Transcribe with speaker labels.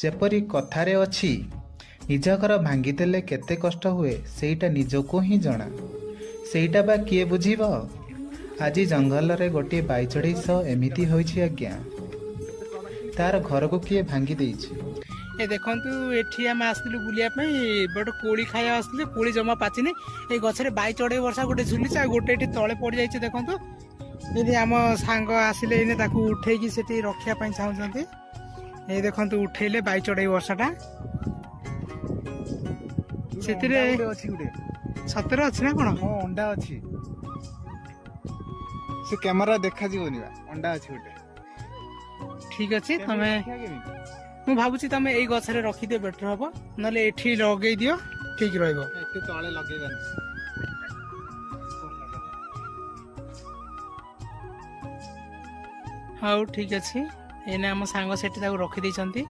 Speaker 1: ଯେପରି କଥାରେ ଅଛି, ନିଜ ଘର ଭାଙ୍ଗିଦେଲେ କେତେ କଷ୍ଟ ହୁଏ ସେଇଟା ନିଜକୁ ହିଁ ଜଣା। ସେଇଟା ବା କିଏ ବୁଝିବ? ଆଜି ଜଙ୍ଗଲରେ ଗୋଟିଏ ବାଇଚଢ଼େଇ ସହ ଏମିତି ହୋଇଛି ଆଜ୍ଞା। ତାର ଘରକୁ କିଏ ଭାଙ୍ଗି ଦେଇଛି।
Speaker 2: ଏ ଦେଖନ୍ତୁ ଏଠି ଆମେ ଆସିଥିଲୁ ବୁଲିବା ପାଇଁ, ଗୋଟେ କୋଳି ଖାଇବା ଆସିଥିଲୁ। କୋଳି ଜମା ପାଚିନି। ଏଇ ଗଛରେ ବାଇ ଚଢ଼େଇ ବର୍ଷା ଗୋଟେ ଝୁଲିଛି, ଆଉ ଗୋଟେ ଏଠି ତଳେ ପଡ଼ିଯାଇଛି। ଦେଖନ୍ତୁ ଏଠି ଆମ ସାଙ୍ଗ ଆସିଲେ, ଏଇନେ ତାକୁ ଉଠେଇକି ସେଠି ରଖିବା ପାଇଁ ଚାହୁଁଛନ୍ତି। ଏଇ ଦେଖନ୍ତୁ ଉଠେଇଲେ ବାଇ ଚଢ଼େଇ ବର୍ଷାଟା। ସେଥିରେ ସତରେ ଅଛି ନା କଣ?
Speaker 1: ଅଣ୍ଡା ଅଛି, ସେ କ୍ୟାମେରା ଦେଖାଯିବନି ବା, ଅଣ୍ଡା ଅଛି ଗୋଟେ।
Speaker 2: ଠିକ ଅଛି, ମୁଁ ଭାବୁଛି ତମେ ଏଇ ଗଛରେ ରଖିଦିଅ, ବେଟର ହବ। ନହେଲେ ଏଠି ଲଗେଇ ଦିଅ, ଠିକ ରହିବ।
Speaker 1: ଏତେ ତଳେ ଲଗେଇବାନି।
Speaker 2: ହଉ ଠିକ ଅଛି। ଏଇନେ ଆମ ସାଙ୍ଗ ସେଠି ତାକୁ ରଖିଦେଇଛନ୍ତି।